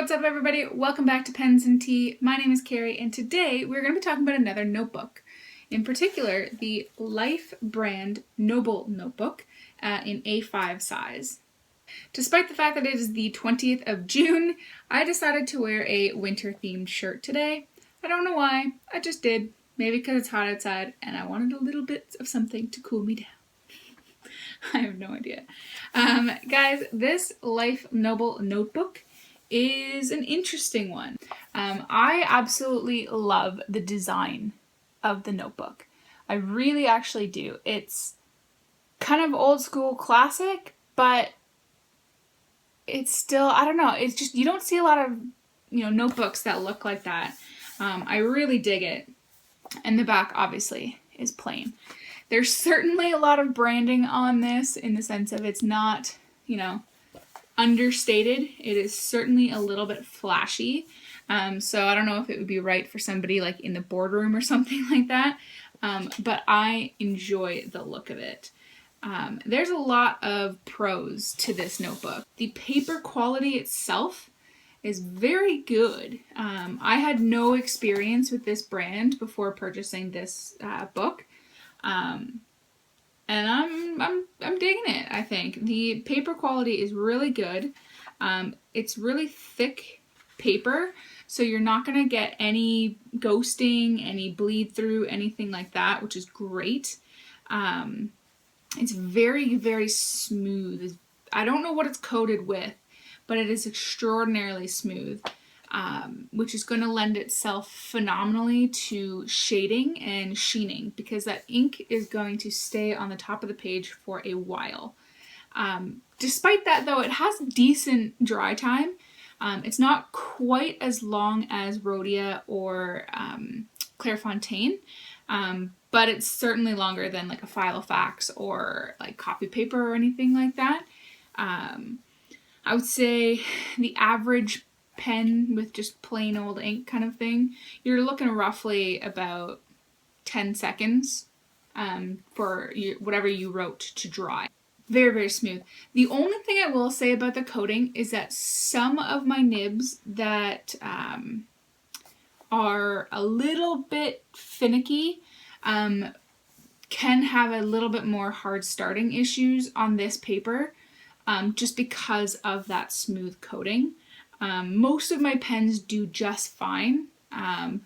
What's up, everybody? Welcome back to Pens and Tea. My name is Carrie, and today we're going to be talking about another notebook. In particular, the Life brand Noble notebook in A5 size. Despite the fact that it is the 20th of June, I decided to wear a winter-themed shirt today. I don't know why, I just did. Maybe because it's hot outside and I wanted a little bit of something to cool me down. I have no idea. Guys, this Life Noble notebook is an interesting one. I absolutely love the design of the notebook. I really actually do. It's kind of old school classic, but it's still, I don't know, it's just, you don't see a lot of, notebooks that look like that. I really dig it. And the back obviously is plain. There's certainly a lot of branding on this in the sense of it's not, understated. It is certainly a little bit flashy. So I don't know if it would be right for somebody like in the boardroom or something like that. But I enjoy the look of it. There's a lot of pros to this notebook. The paper quality itself is very good. I had no experience with this brand before purchasing this book. And I'm digging it, I think. The paper quality is really good. It's really thick paper, so you're not going to get any ghosting, any bleed through, anything like that, which is great. It's very, very smooth. I don't know what it's coated with, but it is extraordinarily smooth. Which is going to lend itself phenomenally to shading and sheening because that ink is going to stay on the top of the page for a while. Despite that, though, it has decent dry time. It's not quite as long as Rhodia or Clairefontaine, but it's certainly longer than like a Filofax or like copy paper or anything like that. I would say the average pen with just plain old ink kind of thing, you're looking roughly about 10 seconds for whatever you wrote to dry. Very, very smooth. The only thing I will say about the coating is that some of my nibs that are a little bit finicky can have a little bit more hard starting issues on this paper just because of that smooth coating. Most of my pens do just fine,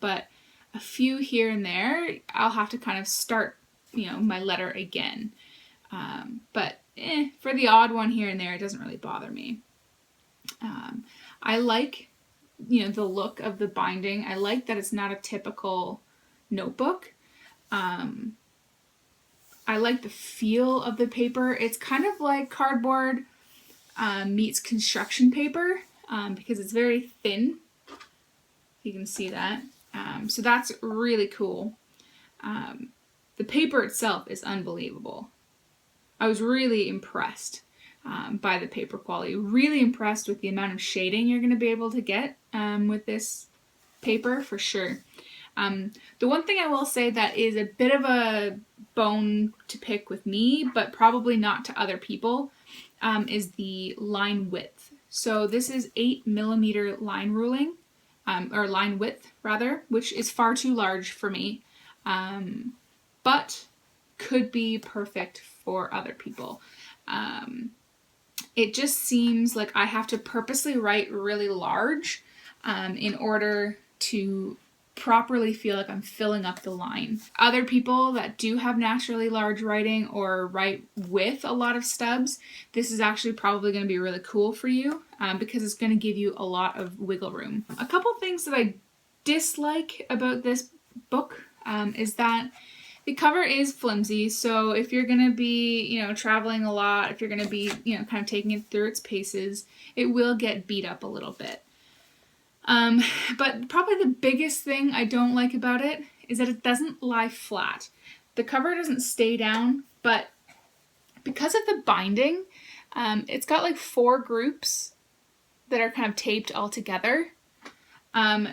but a few here and there, I'll have to kind of start, my letter again. But for the odd one here and there, it doesn't really bother me. I like, the look of the binding. I like that it's not a typical notebook. I like the feel of the paper. It's kind of like cardboard meets construction paper. Because it's very thin. You can see that. So that's really cool. The paper itself is unbelievable. I was really impressed by the paper quality. Really impressed with the amount of shading you're going to be able to get with this paper for sure. The one thing I will say that is a bit of a bone to pick with me, but probably not to other people, is the line width. So this is 8mm line ruling, or line width rather, which is far too large for me, but could be perfect for other people. It just seems like I have to purposely write really large in order to properly feel like I'm filling up the line. Other people that do have naturally large writing or write with a lot of stubs, this is actually probably going to be really cool for you because it's going to give you a lot of wiggle room. A couple things that I dislike about this book is that the cover is flimsy, so if you're going to be, traveling a lot, if you're going to be, kind of taking it through its paces, it will get beat up a little bit. But probably the biggest thing I don't like about it is that it doesn't lie flat. The cover doesn't stay down, but because of the binding, it's got like 4 groups that are kind of taped all together.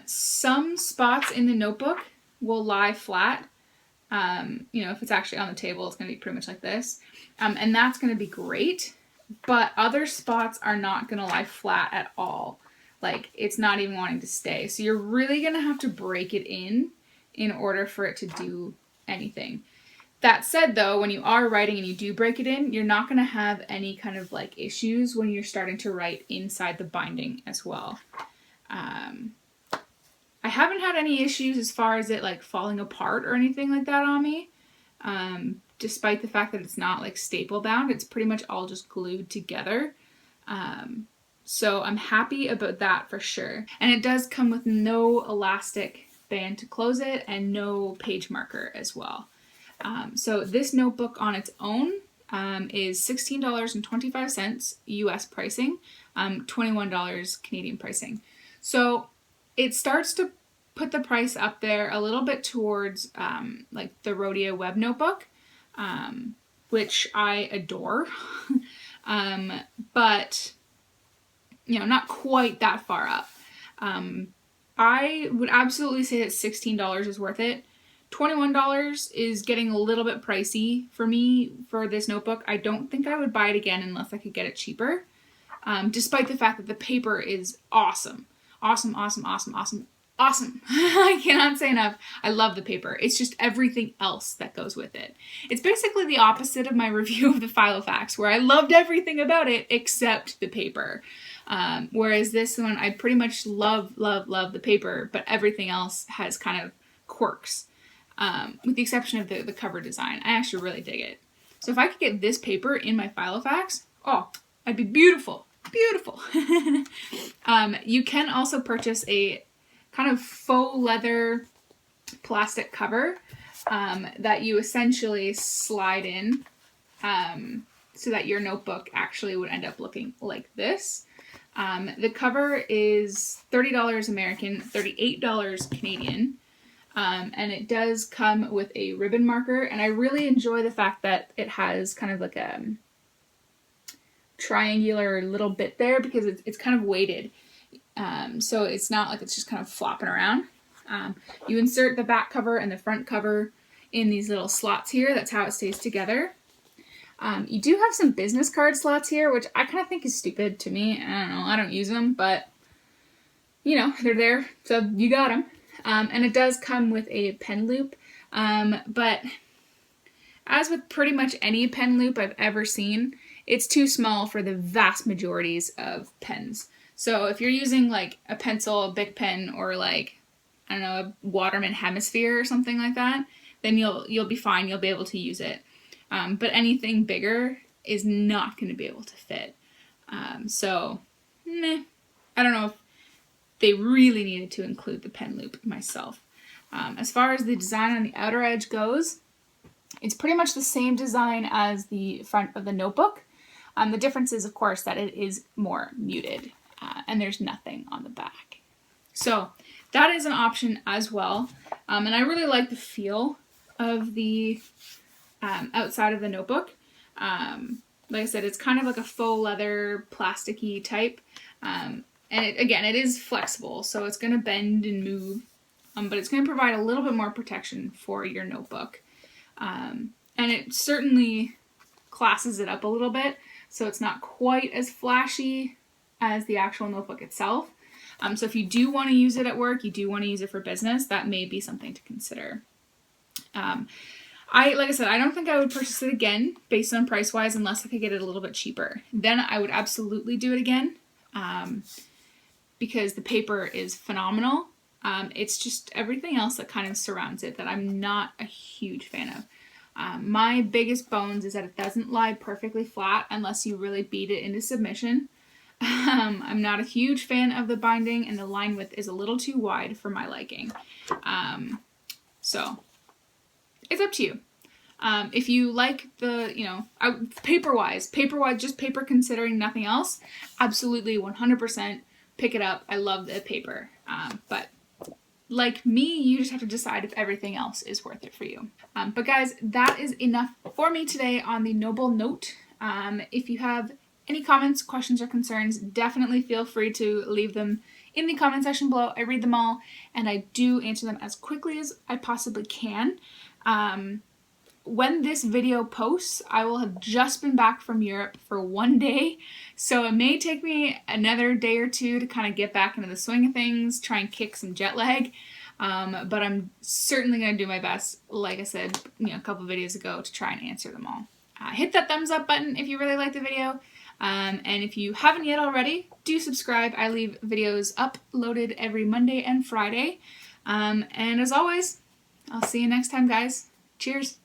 Some spots in the notebook will lie flat. If it's actually on the table, it's going to be pretty much like this. And that's going to be great, but other spots are not going to lie flat at all. Like, it's not even wanting to stay. So you're really going to have to break it in order for it to do anything. That said, though, when you are writing and you do break it in, you're not going to have any kind of like issues when you're starting to write inside the binding as well. I haven't had any issues as far as it like falling apart or anything like that on me. Despite the fact that it's not like staple bound, it's pretty much all just glued together. So I'm happy about that for sure. And it does come with no elastic band to close it and no page marker as well. So this notebook on its own is $16.25 US pricing, $21 Canadian pricing. So it starts to put the price up there a little bit towards like the Rhodia web notebook, which I adore, but not quite that far up. I would absolutely say that $16 is worth it. $21 is getting a little bit pricey for me for this notebook. I don't think I would buy it again unless I could get it cheaper, despite the fact that the paper is awesome. Awesome. I cannot say enough. I love the paper. It's just everything else that goes with it. It's basically the opposite of my review of the Filofax, where I loved everything about it except the paper. Whereas this one, I pretty much love the paper, but everything else has kind of quirks, with the exception of the cover design. I actually really dig it. So if I could get this paper in my Filofax, I'd be beautiful. Beautiful. You can also purchase a kind of faux leather plastic cover that you essentially slide in so that your notebook actually would end up looking like this. The cover is $30 American, $38 Canadian, and it does come with a ribbon marker, and I really enjoy the fact that it has kind of like a triangular little bit there because it's kind of weighted. So it's not like it's just kind of flopping around. You insert the back cover and the front cover in these little slots here. That's how it stays together. You do have some business card slots here, which I kind of think is stupid to me. I don't know. I don't use them, but they're there. So you got them. And it does come with a pen loop. But as with pretty much any pen loop I've ever seen, it's too small for the vast majorities of pens. So if you're using like a pencil, a Bic pen, or like, I don't know, a Waterman Hemisphere or something like that, then you'll be fine. You'll be able to use it. But anything bigger is not going to be able to fit. So I don't know if they really needed to include the pen loop myself. As far as the design on the outer edge goes, it's pretty much the same design as the front of the notebook. The difference is, of course, that it is more muted, and there's nothing on the back. So that is an option as well. And I really like the feel of the outside of the notebook. Like I said, it's kind of like a faux leather plasticky type. And it is flexible, so it's going to bend and move, but it's going to provide a little bit more protection for your notebook. And it certainly classes it up a little bit, so it's not quite as flashy as the actual notebook itself. So if you do want to use it at work, you do want to use it for business, that may be something to consider. Like I said, I don't think I would purchase it again based on price-wise unless I could get it a little bit cheaper. Then I would absolutely do it again because the paper is phenomenal. It's just everything else that kind of surrounds it that I'm not a huge fan of. My biggest bones is that it doesn't lie perfectly flat unless you really beat it into submission. I'm not a huge fan of the binding, and the line width is a little too wide for my liking. So it's up to you. If you like the, paper-wise, just paper considering nothing else, absolutely 100% pick it up. I love the paper. But like me, you just have to decide if everything else is worth it for you. But guys, that is enough for me today on the Noble Note. If you have any comments, questions, or concerns, definitely feel free to leave them in the comment section below. I read them all, and I do answer them as quickly as I possibly can. when this video posts, I will have just been back from Europe for 1 day, so it may take me another day or two to kind of get back into the swing of things, try and kick some jet lag, but I'm certainly going to do my best, like I said, a couple videos ago, to try and answer them all. Hit that thumbs up button if you really like the video, and if you haven't yet already, do subscribe. I leave videos uploaded every Monday and Friday, and as always, I'll see you next time, guys. Cheers!